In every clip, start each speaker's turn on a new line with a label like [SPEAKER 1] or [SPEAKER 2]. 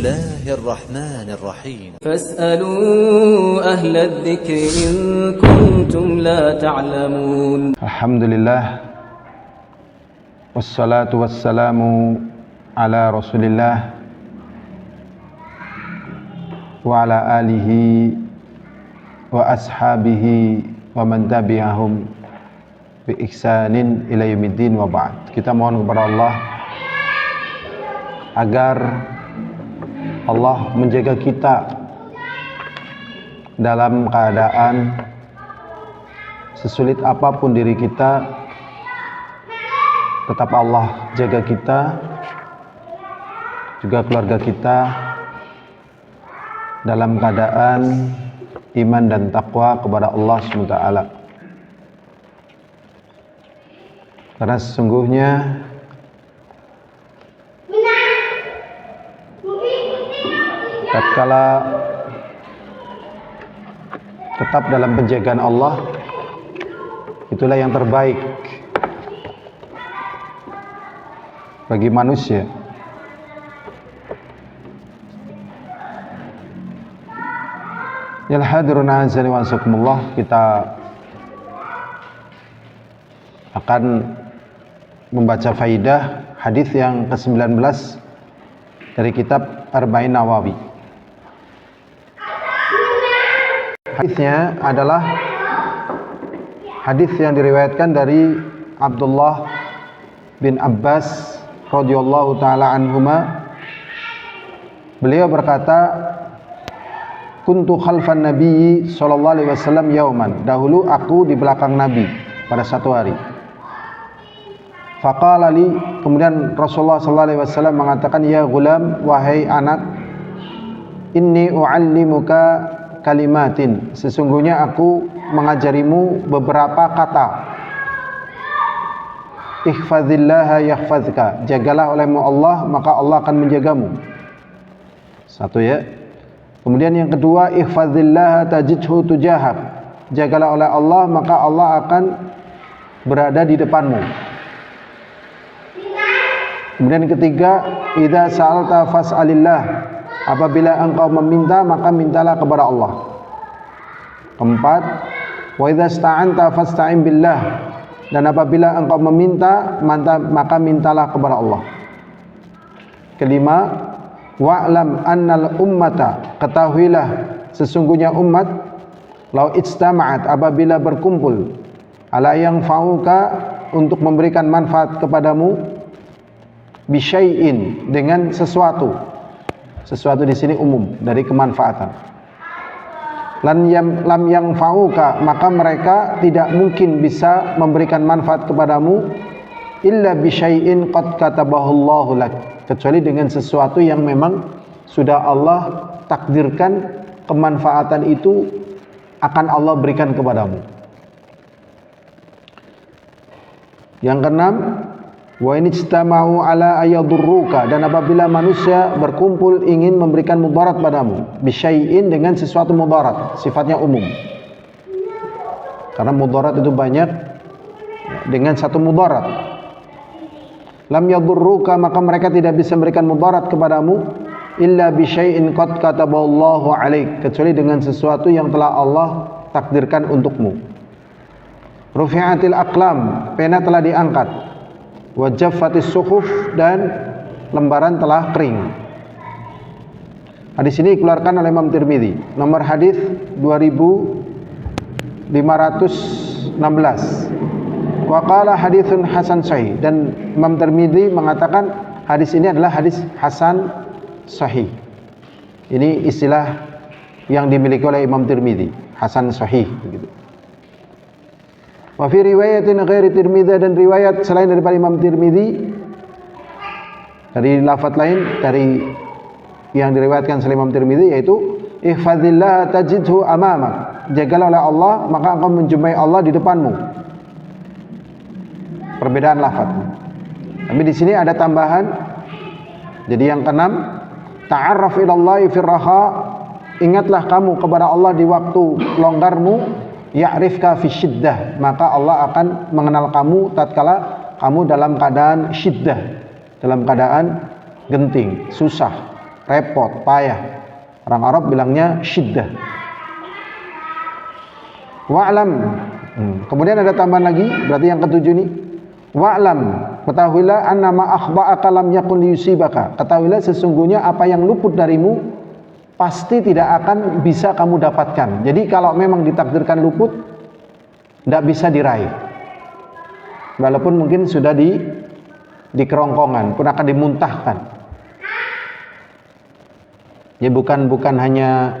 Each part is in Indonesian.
[SPEAKER 1] الله الرحمن الرحيم
[SPEAKER 2] فاسألوا أهل الذكر إن كنتم لا تعلمون.
[SPEAKER 3] الحمد لله والصلاة والسلام على رسول الله وعلى آله وأصحابه ومن تبعهم بإحسان إلى يوم الدين وبعد. Kita mohon kepada Allah agar Allah menjaga kita dalam keadaan sesulit apapun diri kita, tetap Allah jaga kita, juga keluarga kita dalam keadaan iman dan takwa kepada Allah SWT. Karena sesungguhnya tatkala tetap dalam penjagaan Allah, itulah yang terbaik bagi manusia. Ya hadirun azani wa azakumullah, kita akan membaca faidah hadis yang ke-19 dari kitab Arba'in Nawawi. Hadisnya adalah hadis yang diriwayatkan dari Abdullah bin Abbas radhiyallahu taala anhuma. Beliau berkata, kuntu khalfan nabiyyi sallallahu alaihi wasallam yauman. Dahulu aku di belakang Nabi pada satu hari. Faqala li, kemudian Rasulullah sallallahu alaihi wasallam mengatakan, ya gulam, wahai anak, inni uallimuka kalimatin, sesungguhnya aku mengajarimu beberapa kata. Ihfazillaha yahfazka, jagalah olehmu Allah, maka Allah akan menjagamu. Satu ya. Kemudian yang kedua, ihfazillaha tajidhu tujahak, jagalah oleh Allah, maka Allah akan berada di depanmu. Kemudian yang ketiga, idza sa'alta fas'alillah, apabila engkau meminta, maka mintalah kepada Allah. Keempat, wa idza sta'anta fasta'in billah, dan apabila engkau meminta, maka mintalah kepada Allah. Kelima, wa'lam annal ummata, ketahuilah sesungguhnya umat, lau ijtama'at, apabila berkumpul, ala yang fa'uka, untuk memberikan manfaat kepadamu, bisyai'in, dengan sesuatu. Sesuatu di sini umum dari kemanfaatan. Lam yang fa'uka, maka mereka tidak mungkin bisa memberikan manfaat kepadamu, illa bisyai'in qad katabahullahu lak, kecuali dengan sesuatu yang memang sudah Allah takdirkan kemanfaatan itu akan Allah berikan kepadamu. Yang keenam, wa in ijtama'u ala ayadurruka, dan apabila manusia berkumpul ingin memberikan mudarat padamu, bisyai'in, dengan sesuatu mudarat, sifatnya umum. Karena mudarat itu banyak, dengan satu mudarat. Lam yadurruka, maka mereka tidak bisa memberikan mudarat kepadamu, illa bisyai'in qad kataballahu alaik, kecuali dengan sesuatu yang telah Allah takdirkan untukmu. Rufi'atil aqlam, pena telah diangkat. Wajaffatis suhuf, dan lembaran telah kering. Hadis ini dikeluarkan oleh Imam Tirmidzi. Nomor hadis 2516. Wa qala haditsun hasan sahih, dan Imam Tirmidzi mengatakan hadis ini adalah hadis hasan sahih. Ini istilah yang dimiliki oleh Imam Tirmidzi, hasan sahih begitu. Wa fi riwayatin ghairi Tirmidzi, dan riwayat selain daripada Imam Tirmidzi dari lafaz lain dari yang diriwayatkan oleh Imam Tirmidzi, yaitu ihfazillah tajidhu amamak, jagalah oleh Allah, maka engkau menjumpai Allah di depanmu. Perbedaan lafaz. Tapi di sini ada tambahan. Jadi yang keenam, ta'arraf ilallahi firraha, ingatlah kamu kepada Allah di waktu longgarmu, ya'rifka fi syiddah, maka Allah akan mengenal kamu tatkala kamu dalam keadaan syiddah, dalam keadaan genting, susah. repot, payah. Orang Arab bilangnya syiddah. Wa'lam. Kemudian ada tambahan lagi, berarti yang ketujuh nih. Wa'lam, ketahuilah annama akhba'aka lam yakun liyusibaka. Ketahuilah sesungguhnya apa yang luput darimu pasti tidak akan bisa kamu dapatkan. Jadi kalau memang ditakdirkan luput, tidak bisa diraih. Walaupun mungkin sudah di kerongkongan, pun akan dimuntahkan. Ya bukan hanya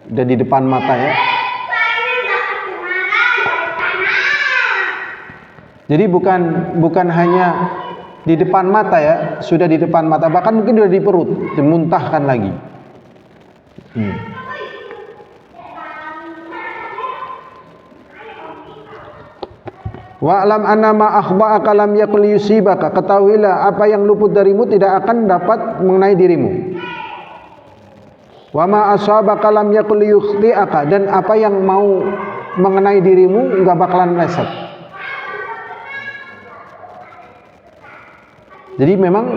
[SPEAKER 3] udah di depan mata ya. Jadi bukan hanya di depan mata ya, sudah di depan mata, bahkan mungkin sudah di perut, dimuntahkan lagi. Wa'lam annama akhba'aka lam yakul yusibaka. Ketahuilah apa yang luput darimu tidak akan dapat mengenai dirimu. Wa ma asabaka lam yakul yukhti'aka. Dan apa yang mau mengenai dirimu enggak bakalan meleset. Jadi memang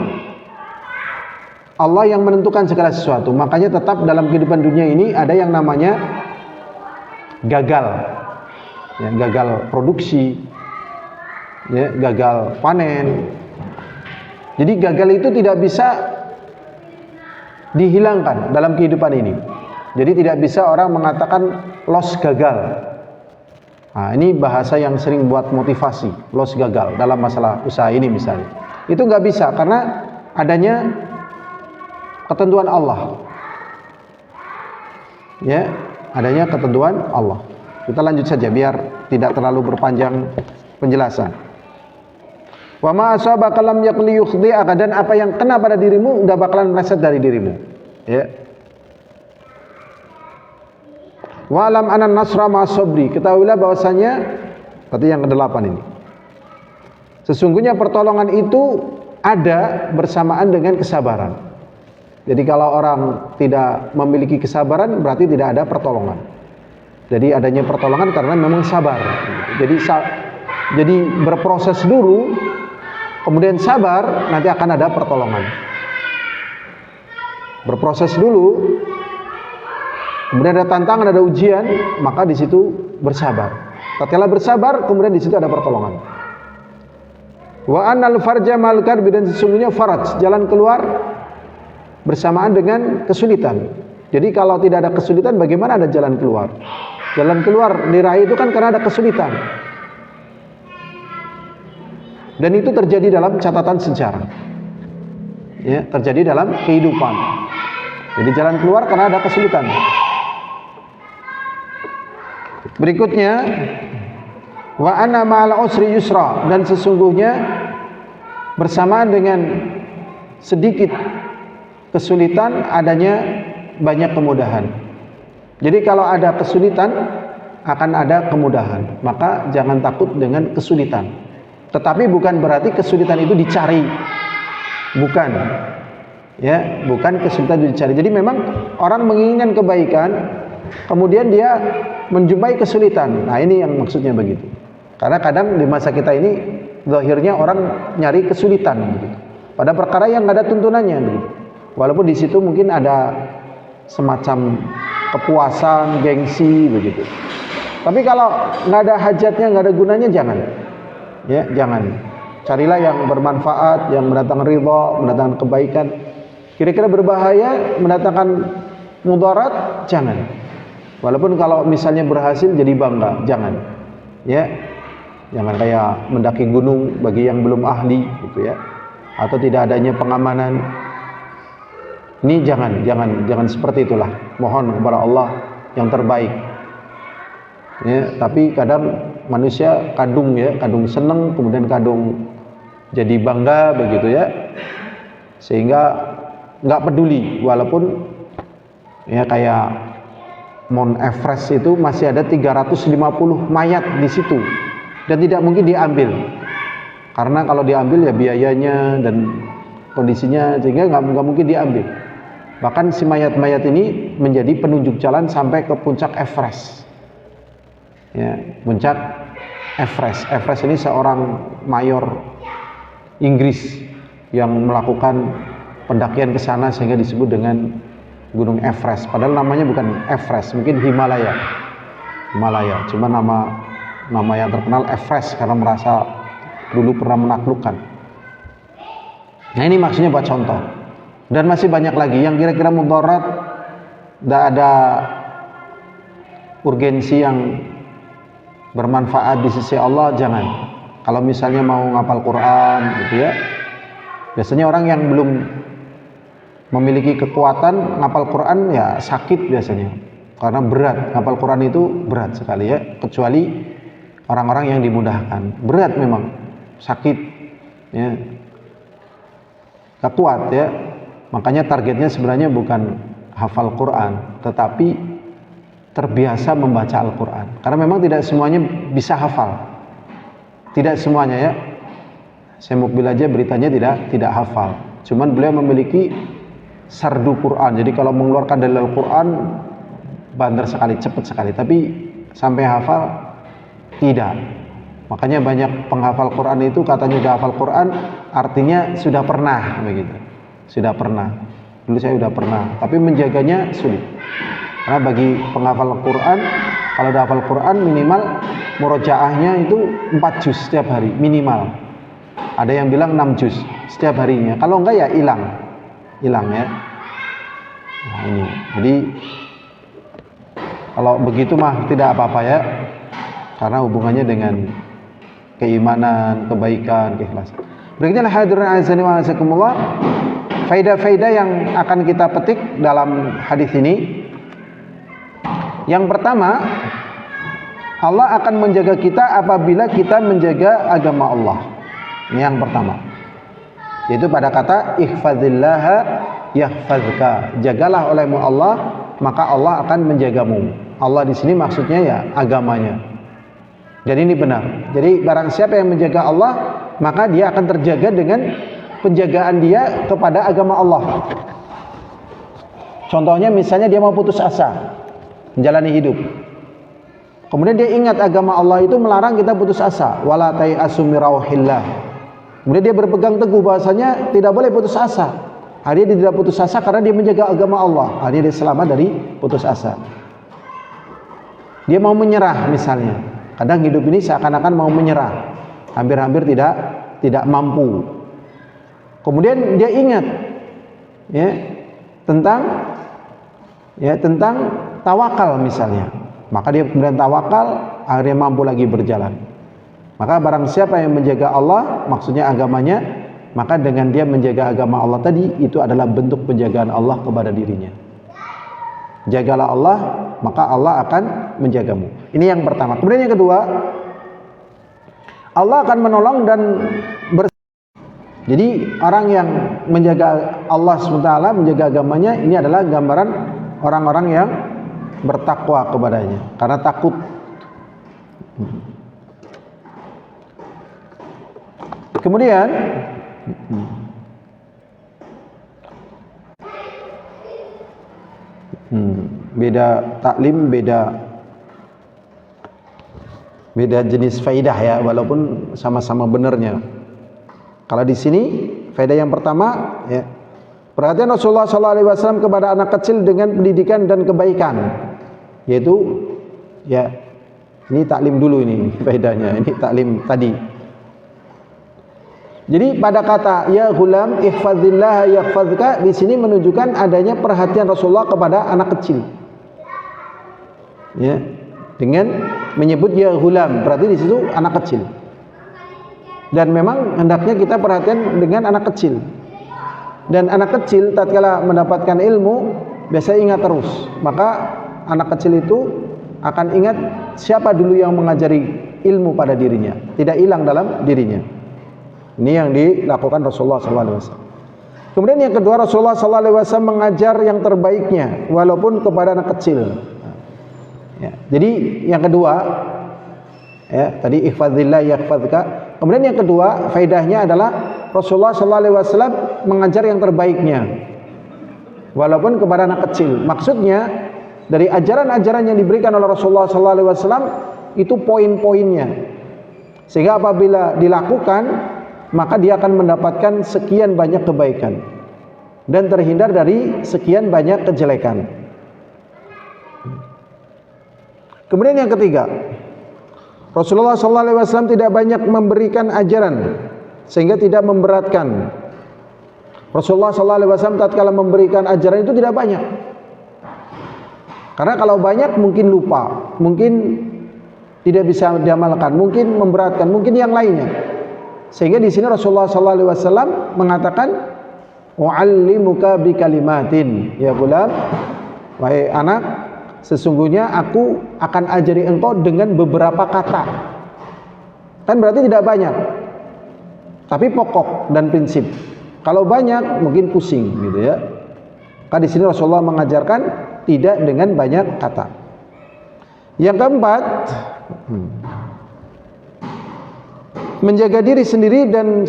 [SPEAKER 3] Allah yang menentukan segala sesuatu. Makanya tetap dalam kehidupan dunia ini ada yang namanya gagal. Ya, gagal produksi, ya, gagal panen. Jadi gagal itu tidak bisa dihilangkan dalam kehidupan ini. Jadi tidak bisa orang mengatakan loss gagal. Nah, ini bahasa yang sering buat motivasi, loss gagal dalam masalah usaha ini misalnya. Itu nggak bisa karena adanya ketentuan Allah. Ya, adanya ketentuan Allah. Kita lanjut saja biar tidak terlalu berpanjang penjelasan. Wa ma asabaka lam yakun liyukhdi'aka. Dan apa yang kena pada dirimu enggak bakalan meleset dari dirimu. Ya. Wa alam anan nasra ma'as sabri. Ketahuilah bahwasanya berarti yang ke-8 ini. Sesungguhnya pertolongan itu ada bersamaan dengan kesabaran. Jadi kalau orang tidak memiliki kesabaran berarti tidak ada pertolongan. Jadi adanya pertolongan karena memang sabar. Jadi berproses dulu, kemudian sabar, nanti akan ada pertolongan. Berproses dulu, kemudian ada tantangan, ada ujian, maka di situ bersabar. Tatkala bersabar, kemudian di situ ada pertolongan. Wa annal farja mal karbi. Dan sesungguhnya faraj, jalan keluar bersamaan dengan kesulitan. Jadi kalau tidak ada kesulitan, bagaimana ada jalan keluar? Jalan keluar diraih itu kan karena ada kesulitan. Dan itu terjadi dalam catatan sejarah. Ya, terjadi dalam kehidupan. Jadi jalan keluar karena ada kesulitan. Berikutnya, wa anna ma'al usri yusra. Dan sesungguhnya bersamaan dengan sedikit kesulitan adanya banyak kemudahan. Jadi kalau ada kesulitan akan ada kemudahan. Maka jangan takut dengan kesulitan. Tetapi bukan berarti kesulitan itu dicari. Bukan. Ya, bukan kesulitan itu dicari. Jadi memang orang menginginkan kebaikan, kemudian dia menjumpai kesulitan. Nah, ini yang maksudnya begitu. Karena kadang di masa kita ini zahirnya orang nyari kesulitan begitu. Pada perkara yang nggak ada tuntunannya begitu. Walaupun di situ mungkin ada semacam kepuasan, gengsi begitu. Tapi kalau nggak ada hajatnya, nggak ada gunanya, jangan. Ya, jangan. Carilah yang bermanfaat, yang mendatangkan ridha, mendatangkan kebaikan. Kira-kira berbahaya, mendatangkan mudarat, jangan. Walaupun kalau misalnya berhasil jadi bangga, jangan. Ya, jangan kayak mendaki gunung bagi yang belum ahli, gitu ya. Atau tidak adanya pengamanan. Ini jangan seperti itulah. Mohon kepada Allah yang terbaik. Ya, tapi kadang manusia kadung seneng, kemudian kadung jadi bangga begitu ya, sehingga nggak peduli walaupun ya kayak Mount Everest itu masih ada 350 mayat di situ dan tidak mungkin diambil karena kalau diambil ya biayanya dan kondisinya sehingga nggak mungkin diambil. Bahkan si mayat-mayat ini menjadi penunjuk jalan sampai ke puncak Everest. Ya, puncak Everest. Everest ini seorang mayor Inggris yang melakukan pendakian ke sana sehingga disebut dengan Gunung Everest. Padahal namanya bukan Everest, mungkin Himalaya. Cuma nama yang terkenal Everest karena merasa dulu pernah menaklukkan. Nah, ini maksudnya buat contoh. Dan masih banyak lagi yang kira-kira mudarat, tidak ada urgensi yang bermanfaat di sisi Allah, jangan. Kalau misalnya mau ngapal Quran gitu ya, biasanya orang yang belum memiliki kekuatan ngapal Quran ya sakit biasanya, karena berat. Ngapal Quran itu berat sekali ya, kecuali orang-orang yang dimudahkan. Berat memang, sakit ya, gak kuat ya. Makanya targetnya sebenarnya bukan hafal Quran, tetapi terbiasa membaca Al-Quran. Karena memang tidak semuanya bisa hafal, tidak semuanya ya. Saya mukbil aja beritanya tidak hafal. Cuman beliau memiliki sardu Quran. Jadi kalau mengeluarkan dalil Al-Quran bandar sekali, cepat sekali. Tapi sampai hafal tidak. Makanya banyak penghafal Quran itu katanya sudah hafal Quran, artinya sudah pernah begitu. Sudah pernah. Dulu saya sudah pernah, tapi menjaganya sulit. Karena bagi penghafal Quran, kalau udah hafal Quran minimal murojaahnya itu 4 juz setiap hari minimal. Ada yang bilang 6 juz setiap harinya. Kalau enggak ya hilang ya. Nah, ini. Jadi kalau begitu mah tidak apa-apa ya. Karena hubungannya dengan keimanan, kebaikan, keikhlasan. Berikutnya hadirin azani wa azakumullah, faedah-faedah yang akan kita petik dalam hadis ini. Yang pertama, Allah akan menjaga kita apabila kita menjaga agama Allah. Ini yang pertama. Yaitu pada kata ihfazillaha yahfazka. Jagalah olehmu Allah, maka Allah akan menjagamu. Allah di sini maksudnya ya agamanya. Jadi ini benar. Jadi barang siapa yang menjaga Allah, maka dia akan terjaga dengan penjagaan dia kepada agama Allah. Contohnya misalnya dia mau putus asa menjalani hidup. Kemudian dia ingat agama Allah itu melarang kita putus asa. Wala tayasu min rauhillah. Kemudian dia berpegang teguh bahasanya tidak boleh putus asa. Dia tidak putus asa karena dia menjaga agama Allah. Dia selamat dari putus asa. Dia mau menyerah misalnya. Kadang hidup ini seakan-akan mau menyerah. Hampir-hampir tidak mampu. Kemudian dia ingat tentang tawakal misalnya. Maka dia kemudian tawakal, akhirnya mampu lagi berjalan. Maka barang siapa yang menjaga Allah, maksudnya agamanya, maka dengan dia menjaga agama Allah tadi, itu adalah bentuk penjagaan Allah kepada dirinya. Jagalah Allah, maka Allah akan menjagamu. Ini yang pertama. Kemudian yang kedua, Allah akan menolong dan Jadi orang yang menjaga Allah SWT, menjaga agamanya, ini adalah gambaran orang-orang yang bertakwa kepadanya, karena takut. Kemudian beda taklim, beda jenis faidah ya, walaupun sama-sama benarnya. Kalau di sini faedah yang pertama ya, perhatian Rasulullah SAW kepada anak kecil dengan pendidikan dan kebaikan, yaitu ya, ini taklim dulu, ini faedahnya, ini taklim tadi. Jadi pada kata ya ghulam ihfazillah yahfazka, di sini menunjukkan adanya perhatian Rasulullah kepada anak kecil. Ya, dengan menyebut ya ghulam, berarti di situ anak kecil. Dan memang hendaknya kita perhatian dengan anak kecil. Dan anak kecil tatkala mendapatkan ilmu biasanya ingat terus. Maka anak kecil itu akan ingat siapa dulu yang mengajari ilmu pada dirinya, tidak hilang dalam dirinya. Ini yang dilakukan Rasulullah SAW. Kemudian yang kedua, Rasulullah SAW mengajar yang terbaiknya walaupun kepada anak kecil. Ya, jadi yang kedua, ya, tadi ihfazillah yahfazka. Kemudian yang kedua, faedahnya adalah Rasulullah SAW mengajar yang terbaiknya walaupun kepada anak kecil. Maksudnya dari ajaran-ajaran yang diberikan oleh Rasulullah SAW itu poin-poinnya, sehingga apabila dilakukan maka dia akan mendapatkan sekian banyak kebaikan. dan terhindar dari sekian banyak kejelekan. Kemudian yang ketiga, Rasulullah SAW tidak banyak memberikan ajaran sehingga tidak memberatkan. Rasulullah SAW tatkala memberikan ajaran itu tidak banyak. Karena kalau banyak mungkin lupa, mungkin tidak bisa diamalkan, mungkin memberatkan, mungkin yang lainnya. Sehingga di sini Rasulullah SAW mengatakan, "U'allimuka bi kalimatin, ya gulam, wahai anak, sesungguhnya aku akan ajari engkau dengan beberapa kata." Kan berarti tidak banyak, tapi pokok dan prinsip. Kalau banyak mungkin pusing gitu ya. Kan di sini Rasulullah mengajarkan tidak dengan banyak kata. Yang keempat, menjaga diri sendiri dan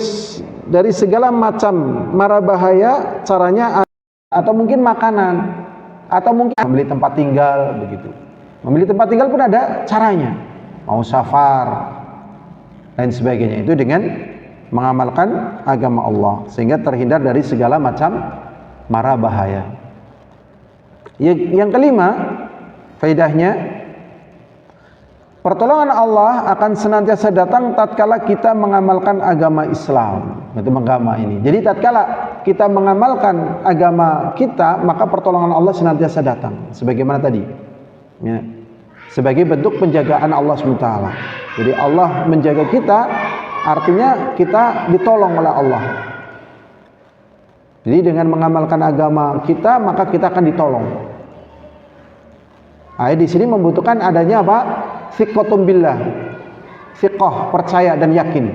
[SPEAKER 3] dari segala macam mara bahaya, caranya atau mungkin makanan, atau mungkin membeli tempat tinggal begitu. Membeli tempat tinggal pun ada caranya. Mau safar dan sebagainya, itu dengan mengamalkan agama Allah sehingga terhindar dari segala macam mara bahaya. Yang kelima, faedahnya, pertolongan Allah akan senantiasa datang tatkala kita mengamalkan agama Islam. Itu agama ini. Jadi tatkala kita mengamalkan agama kita, maka pertolongan Allah senantiasa datang. Sebagaimana tadi, ya, sebagai bentuk penjagaan Allah SWT. Jadi Allah menjaga kita, artinya kita ditolong oleh Allah. Jadi dengan mengamalkan agama kita, maka kita akan ditolong. Nah, di sini membutuhkan adanya apa? Thiqatum billah. Thiqah, percaya dan yakin.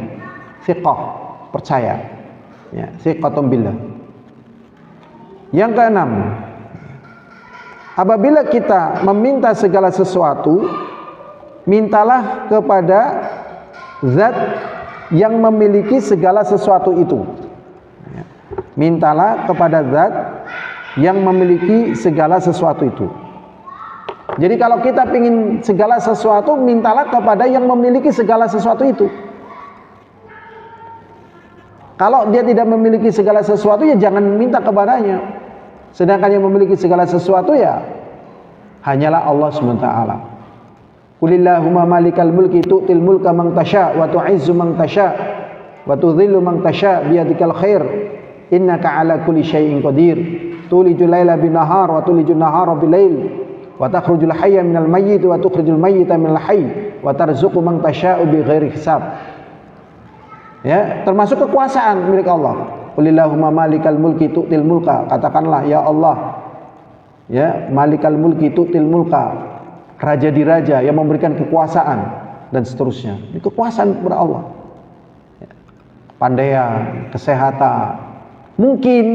[SPEAKER 3] Thiqah, percaya. Ya, thiqatum billah. Yang keenam, apabila kita meminta segala sesuatu, mintalah kepada zat yang memiliki segala sesuatu itu. Mintalah kepada zat yang memiliki segala sesuatu itu. Jadi kalau kita ingin segala sesuatu, mintalah kepada yang memiliki segala sesuatu itu. Kalau dia tidak memiliki segala sesuatu, ya jangan minta kepadanya. Sedangkan yang memiliki segala sesuatu, ya hanyalah Allah SWT. Qulillahumma malikal mulki tu'til mulka man tasha wa tu'izzu man tasha wa tudhillu man tasha biyadikal khair innaka ala kulli syai'in qadir tulijul laila bin nahar wa tulijul nahara bil lail wa takhrujul hayya minal mayyit wa tukhrijul mayyita minal hayy wa tarzuqu man tasha'u bighairi hisab. Ya, termasuk kekuasaan milik Allah. Qulillahumma malikal mulki tu'til mulka, katakanlah ya Allah, ya, malikal mulki tu'til mulka, raja di raja yang memberikan kekuasaan dan seterusnya. Ini kekuasaan kepada Allah. Pandaian, kesehatan, mungkin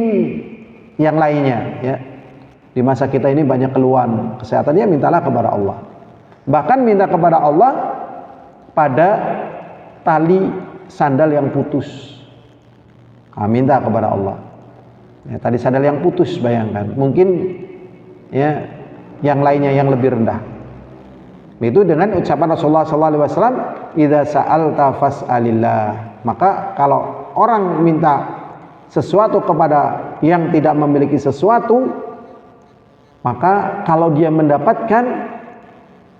[SPEAKER 3] yang lainnya. Ya. Di masa kita ini banyak keluhan kesehatannya, mintalah kepada Allah. Bahkan minta kepada Allah pada tali sandal yang putus. Nah, minta kepada Allah. Ya, tali sandal yang putus, bayangkan. Mungkin ya yang lainnya yang lebih rendah. Itu dengan ucapan Rasulullah SAW, "Idza sa'alta fas'alillah." Maka kalau orang minta sesuatu kepada yang tidak memiliki sesuatu, maka kalau dia mendapatkan,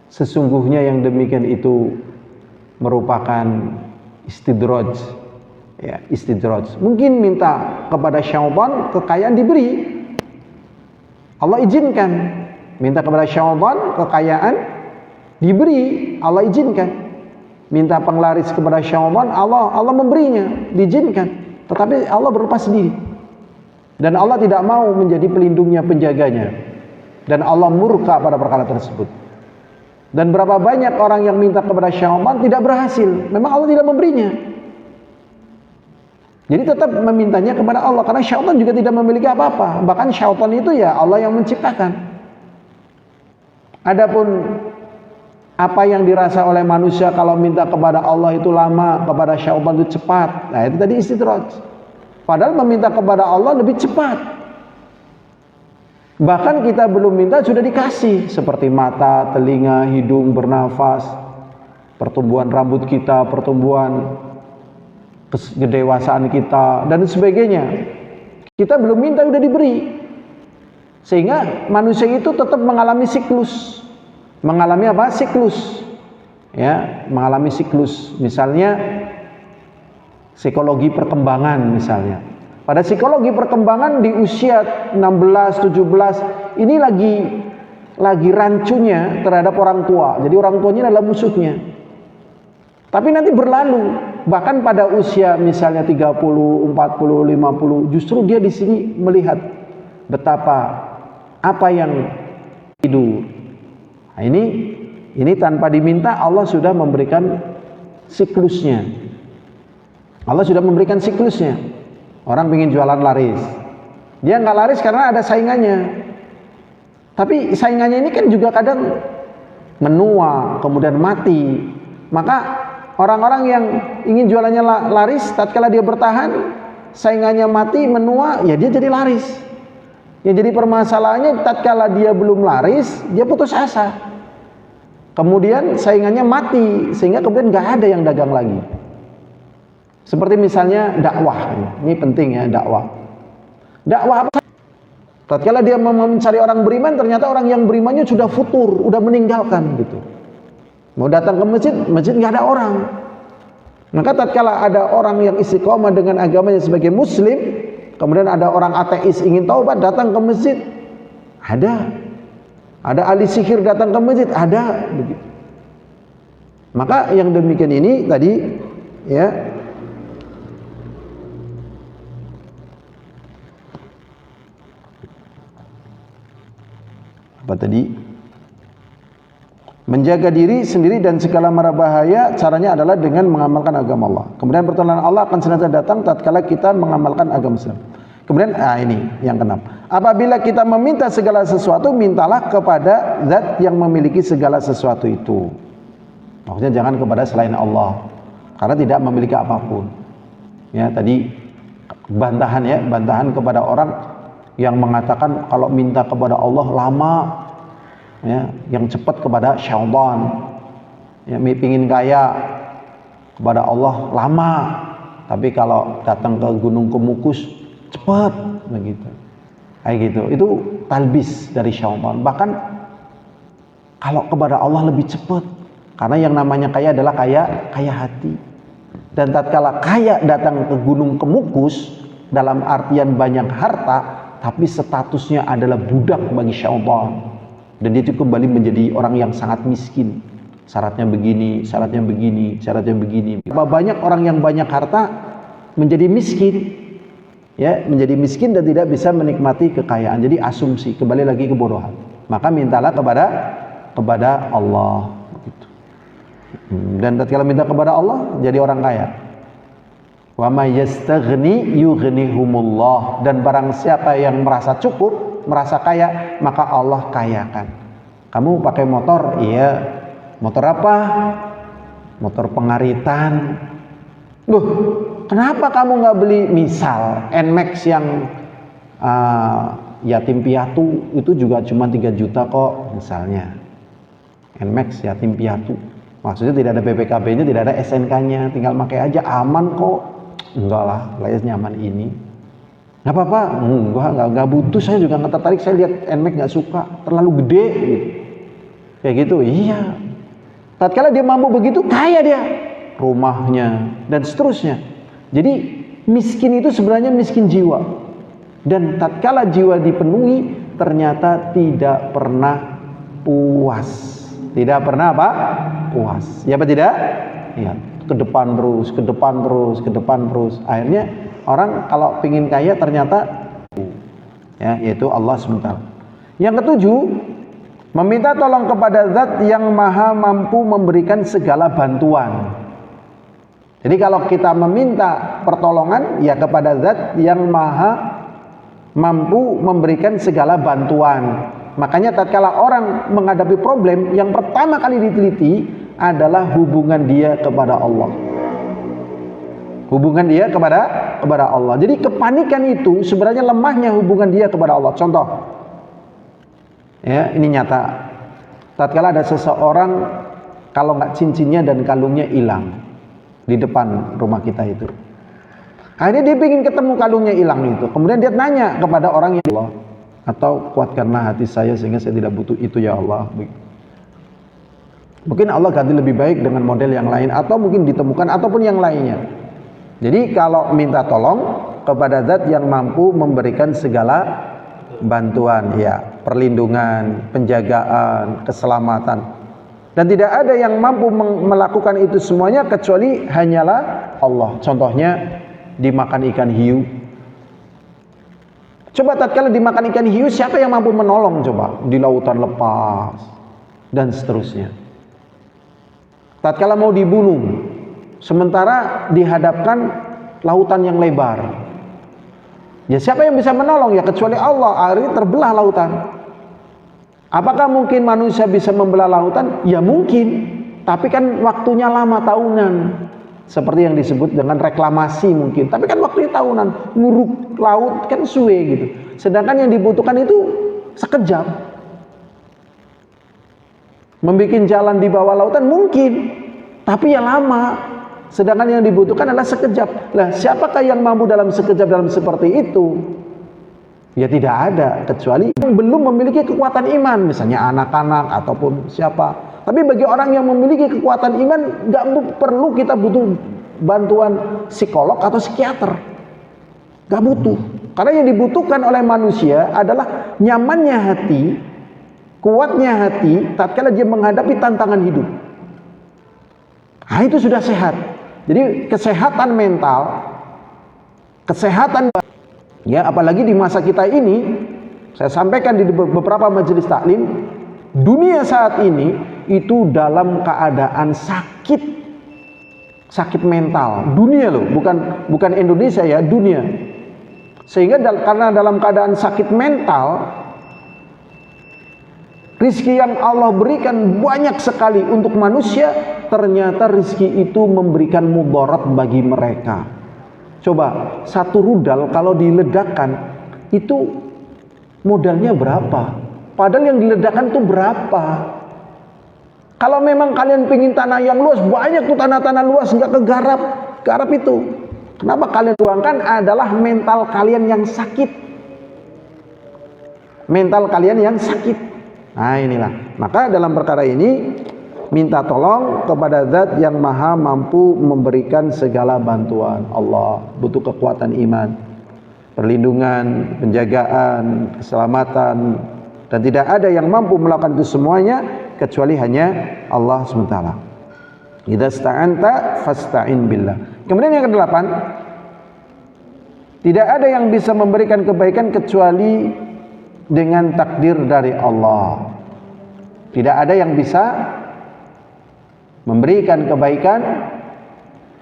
[SPEAKER 3] sesungguhnya yang demikian itu merupakan istidraj. Ya, istidraj. Mungkin minta kepada syaitan kekayaan, diberi. Allah izinkan. Minta kepada syaitan kekayaan, diberi, Allah izinkan. Minta penglaris kepada syaitan, Allah memberinya, diizinkan. Tetapi Allah berlepas diri. Dan Allah tidak mau menjadi pelindungnya, penjaganya. Dan Allah murka pada perkara tersebut. Dan berapa banyak orang yang minta kepada syaitan tidak berhasil. Memang Allah tidak memberinya. Jadi tetap memintanya kepada Allah, karena syaitan juga tidak memiliki apa-apa. Bahkan syaitan itu ya Allah yang menciptakan. Adapun apa yang dirasa oleh manusia kalau minta kepada Allah itu lama, kepada syaitan itu cepat. Nah, itu tadi istidraj. Padahal meminta kepada Allah lebih cepat. Bahkan kita belum minta sudah dikasih, seperti mata, telinga, hidung, bernafas, pertumbuhan rambut kita, pertumbuhan kedewasaan kita, dan sebagainya. Kita belum minta udah diberi. Sehingga manusia itu tetap mengalami siklus. Mengalami apa? Siklus. Ya, mengalami siklus. Misalnya psikologi perkembangan misalnya. Pada psikologi perkembangan di usia 16, 17 ini lagi rancunya terhadap orang tua. Jadi orang tuanya adalah musuhnya. Tapi nanti berlalu, bahkan pada usia misalnya 30, 40, 50, justru dia di sini melihat betapa apa yang tidur. Nah, ini tanpa diminta Allah sudah memberikan siklusnya. Allah sudah memberikan siklusnya. Orang ingin jualan laris, dia nggak laris karena ada saingannya. Tapi saingannya ini kan juga kadang menua, kemudian mati. Maka orang-orang yang ingin jualannya laris, tatkala dia bertahan, saingannya mati, menua, ya dia jadi laris. Ya jadi permasalahannya tatkala dia belum laris, dia putus asa. Kemudian saingannya mati, sehingga kemudian nggak ada yang dagang lagi. Seperti misalnya dakwah, ini penting ya dakwah. Dakwah apa? Tatkala dia mencari orang beriman, ternyata orang yang berimannya sudah futur, udah meninggalkan gitu. Mau datang ke masjid, masjid nggak ada orang. Maka tatkala ada orang yang istiqomah dengan agamanya sebagai muslim, kemudian ada orang ateis ingin taubat datang ke masjid, ada ahli sihir datang ke masjid, ada begitu. Maka yang demikian ini tadi ya, apa tadi? Menjaga diri sendiri dan segala mara bahaya, caranya adalah dengan mengamalkan agama Allah. Kemudian pertolongan Allah akan senantiasa datang tatkala kita mengamalkan agama Islam. Kemudian ini yang keenam. Apabila kita meminta segala sesuatu, mintalah kepada zat yang memiliki segala sesuatu itu. Maksudnya jangan kepada selain Allah, karena tidak memiliki apapun. Ya, tadi bantahan kepada orang yang mengatakan kalau minta kepada Allah lama. Ya, yang cepat kepada syaitan. Ya, pingin kaya kepada Allah lama, tapi kalau datang ke Gunung Kemukus cepat begitu. Kayak gitu. Itu talbis dari syaitan. Bahkan kalau kepada Allah lebih cepat, karena yang namanya kaya adalah kaya hati. Dan tatkala kaya datang ke Gunung Kemukus dalam artian banyak harta, tapi statusnya adalah budak bagi syaitan. Dan dia itu kembali menjadi orang yang sangat miskin. Syaratnya begini, syaratnya begini, syaratnya begini. Banyak orang yang banyak harta menjadi miskin, ya, menjadi miskin dan tidak bisa menikmati kekayaan. Jadi asumsi, kembali lagi kebodohan. Maka mintalah kepada Allah. Gitu. Dan tatkala minta kepada Allah, jadi orang kaya. Wa may yastaghni yughnihumullah. Dan barang siapa yang merasa cukup, merasa kaya, maka Allah kayakan. Kamu pakai motor, iya. Motor apa? Motor pengaritan. Loh, kenapa kamu nggak beli misal NMAX yang yatim piatu itu juga cuma 3 juta kok misalnya. NMAX yatim piatu. Maksudnya tidak ada BPKB-nya, tidak ada SNK-nya, tinggal pakai aja aman kok. Enggak lah, layaknya nyaman ini. Nggak apa-apa, nggak butuh, saya juga nggak tertarik, saya lihat NMAX nggak suka, terlalu gede gitu. Kayak gitu, iya. Tatkala dia mampu begitu, kaya dia, rumahnya dan seterusnya. Jadi miskin itu sebenarnya miskin jiwa. Dan tatkala jiwa dipenuhi, ternyata tidak pernah puas. Tidak pernah apa? Puas. Ya apa tidak? Ya, ke depan terus, ke depan terus, ke depan terus. Akhirnya orang kalau pingin kaya ternyata ya, yaitu Allah SWT. Yang ketujuh, meminta tolong kepada zat yang maha mampu memberikan segala bantuan. Jadi kalau kita meminta pertolongan, ya kepada zat yang maha mampu memberikan segala bantuan. Makanya tatkala orang menghadapi problem, yang pertama kali diteliti adalah hubungan dia kepada Allah. Hubungan dia kepada Allah. Jadi kepanikan itu sebenarnya lemahnya hubungan dia kepada Allah. Contoh, ya ini nyata. Tatkala ada seseorang kalau nggak cincinnya dan kalungnya hilang di depan rumah kita itu, Akhirnya dia ingin ketemu, kalungnya hilang itu. Kemudian dia nanya kepada orang yang Allah, atau kuatkanlah hati saya sehingga saya tidak butuh itu ya Allah. Mungkin Allah ganti lebih baik dengan model yang lain, atau mungkin ditemukan ataupun yang lainnya. Jadi kalau minta tolong kepada zat yang mampu memberikan segala bantuan, ya, perlindungan, penjagaan, keselamatan. Dan tidak ada yang mampu melakukan itu semuanya kecuali hanyalah Allah. Contohnya dimakan ikan hiu. Coba tatkala dimakan ikan hiu, siapa yang mampu menolong coba? Di lautan lepas dan seterusnya. Tatkala mau dibunuh, sementara dihadapkan lautan yang lebar, ya siapa yang bisa menolong? Ya kecuali Allah. Akhirnya terbelah lautan. Apakah mungkin manusia bisa membelah lautan? Ya mungkin, tapi kan waktunya lama, tahunan. Seperti yang disebut dengan reklamasi mungkin, tapi kan waktunya tahunan. Nguruk laut kan suwe gitu. Sedangkan yang dibutuhkan itu sekejap. Membikin jalan di bawah lautan mungkin, tapi ya lama. Sedangkan yang dibutuhkan adalah sekejap. Lah, siapakah yang mampu dalam sekejap dalam seperti itu? Ya tidak ada, kecuali yang belum memiliki kekuatan iman, misalnya anak-anak ataupun siapa. Tapi bagi orang yang memiliki kekuatan iman, nggak perlu kita butuh bantuan psikolog atau psikiater. Nggak butuh. Karena yang dibutuhkan oleh manusia adalah nyamannya hati, kuatnya hati, tatkala dia menghadapi tantangan hidup. Nah, itu sudah sehat. Jadi kesehatan mental, kesehatan, ya apalagi di masa kita ini, saya sampaikan di beberapa majelis taklim, dunia saat ini itu dalam keadaan sakit mental. Dunia loh, bukan Indonesia ya, dunia. Sehingga karena dalam keadaan sakit mental, rizki yang Allah berikan banyak sekali untuk manusia, ternyata rizki itu memberikan mudarat bagi mereka. Coba, satu rudal kalau diledakkan itu modalnya berapa? Padahal yang diledakkan itu berapa? Kalau memang kalian pengen tanah yang luas, banyak tuh tanah-tanah luas, nggak garap itu. Kenapa kalian tuangkan? Adalah mental kalian yang sakit. Mental kalian yang sakit. Nah inilah. Maka dalam perkara ini, minta tolong kepada zat yang maha mampu memberikan segala bantuan. Allah butuh kekuatan iman, perlindungan, penjagaan, keselamatan. Dan tidak ada yang mampu melakukan itu semuanya kecuali hanya Allah SWT. Idza sta'anta fasta'in billah. Kemudian yang ke-8, tidak ada yang bisa memberikan kebaikan kecuali dengan takdir dari Allah. Tidak ada yang bisa memberikan kebaikan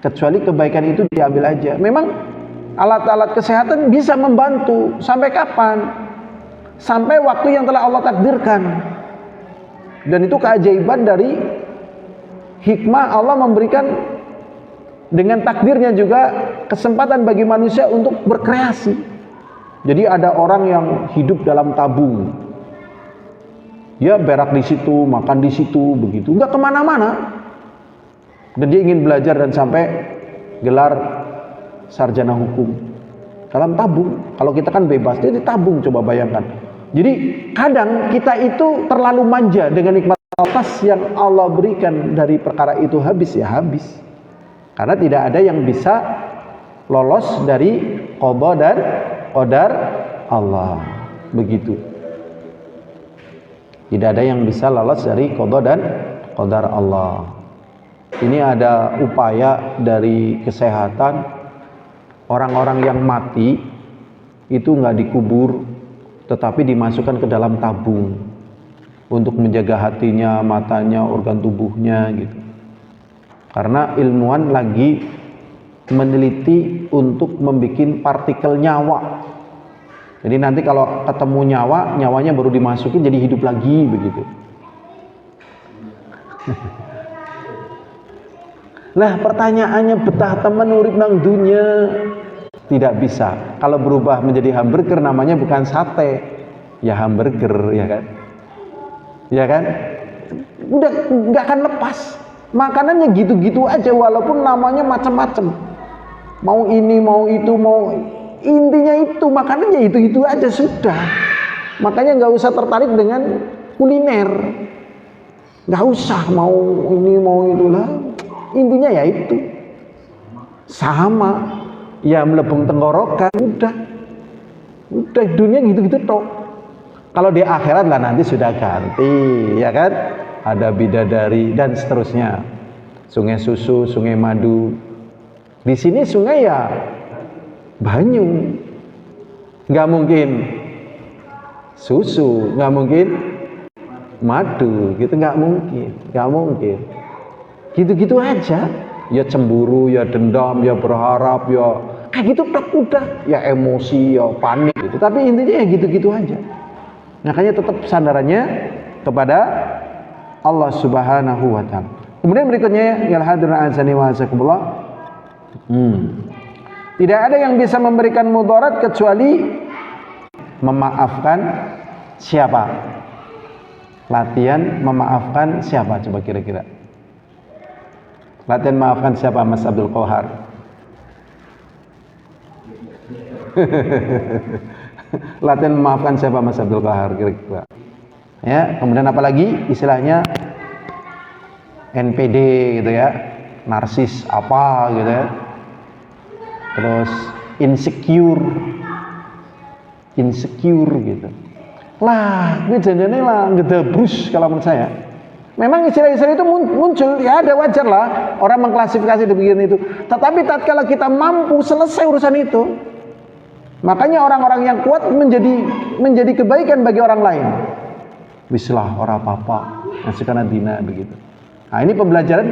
[SPEAKER 3] kecuali kebaikan itu diambil aja. Memang alat-alat kesehatan bisa membantu. Sampai kapan? Sampai waktu yang telah Allah takdirkan. Dan itu keajaiban dari hikmah Allah memberikan dengan takdirnya juga kesempatan bagi manusia untuk berkreasi. Jadi ada orang yang hidup dalam tabung, ya berak di situ, makan di situ, begitu, nggak kemana-mana. Dan dia ingin belajar dan sampai gelar sarjana hukum dalam tabung. Kalau kita kan bebas, dia ditabung, coba bayangkan. Jadi kadang kita itu terlalu manja dengan nikmat atas yang Allah berikan, dari perkara itu habis ya habis. Karena tidak ada yang bisa lolos dari qada dan qadar Allah. Begitu. Tidak ada yang bisa lolos dari qada dan qadar Allah. Ini ada upaya dari kesehatan, orang-orang yang mati itu nggak dikubur, tetapi dimasukkan ke dalam tabung untuk menjaga hatinya, matanya, organ tubuhnya gitu. Karena ilmuwan lagi meneliti untuk membuat partikel nyawa. Jadi nanti kalau ketemu nyawa, nyawanya baru dimasukin jadi hidup lagi begitu. Nah pertanyaannya, betah teman urip nang dunya? Tidak bisa. Kalau berubah menjadi hamburger namanya bukan sate, ya hamburger, ya kan? Ya kan? Udah nggak akan lepas. Makanannya gitu-gitu aja walaupun namanya macam-macam. mau ini, mau itu, mau intinya itu makanannya itu aja sudah. Makanya nggak usah tertarik dengan kuliner, nggak usah mau ini mau itulah. Intinya ya itu sama, ya melebung tenggorokan, udah dunia gitu-gitu toh. Kalau di akhirat lah nanti sudah ganti, ya kan? Ada bidadari dan seterusnya. Sungai susu, sungai madu. Di sini sungai ya banyu, nggak mungkin susu, nggak mungkin madu, gitu nggak mungkin. Gitu-gitu aja. Ya cemburu, ya dendam, ya berharap, ya kayak gitu udah. Ya emosi, ya panik gitu. Tapi intinya ya gitu-gitu aja. Makanya tetap sandarannya kepada Allah Subhanahu wa taala. Kemudian berikutnya ya hadirin azani wa azakumullah. Tidak ada yang bisa memberikan mudarat kecuali memaafkan siapa? Latihan memaafkan siapa coba kira-kira? Latihan memaafkan siapa Mas Abdul Qahar? Latihan memaafkan siapa Mas Abdul Qahar kira-kira? Ya, kemudian apa lagi istilahnya NPD gitu ya, narsis apa gitu ya, terus insecure gitu lah, gue janjiannya lah ngedabrus kalau menurut saya. Memang istilah-istilah itu muncul, ya ada wajar lah orang mengklasifikasi demikian itu, tetapi tatkala kita mampu selesai urusan itu, makanya orang-orang yang kuat menjadi kebaikan bagi orang lain. Bislah orang apa-apa ngasihkan dina begitu. Nah ini pembelajaran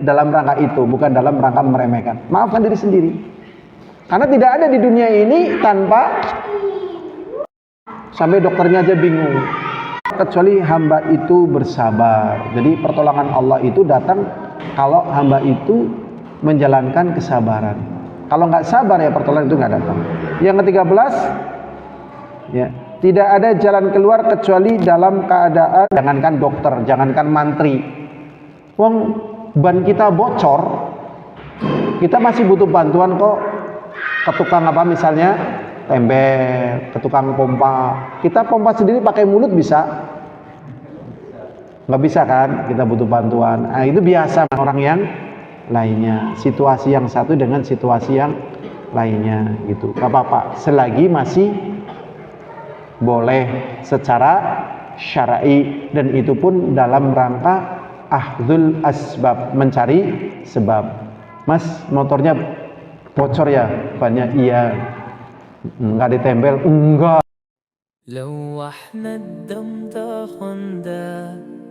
[SPEAKER 3] dalam rangka itu, bukan dalam rangka meremehkan. Maafkan diri sendiri. Karena tidak ada di dunia ini tanpa, sampai dokternya aja bingung, kecuali hamba itu bersabar. Jadi pertolongan Allah itu datang kalau hamba itu menjalankan kesabaran. Kalau nggak sabar ya pertolongan itu nggak datang. Yang ke-13, ya, tidak ada jalan keluar kecuali dalam keadaan, jangankan dokter, jangankan mantri. Wong ban kita bocor, kita masih butuh bantuan kok. Ke tukang apa misalnya, tembel, ke tukang pompa. Kita pompa sendiri pakai mulut bisa? Nggak bisa kan? Kita butuh bantuan. Nah, itu biasa orang yang lainnya. Situasi yang satu dengan situasi yang lainnya gitu. Gak apa-apa. Selagi masih boleh secara syar'i, dan itu pun dalam rangka akhdul asbab, mencari sebab. Mas, motornya bocor ya bannya? Iya. Nggak ditempel? Enggak.
[SPEAKER 4] لو احنا الدم تاخندا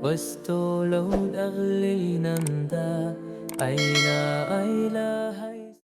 [SPEAKER 4] واستولوا اغلينا دا ايلا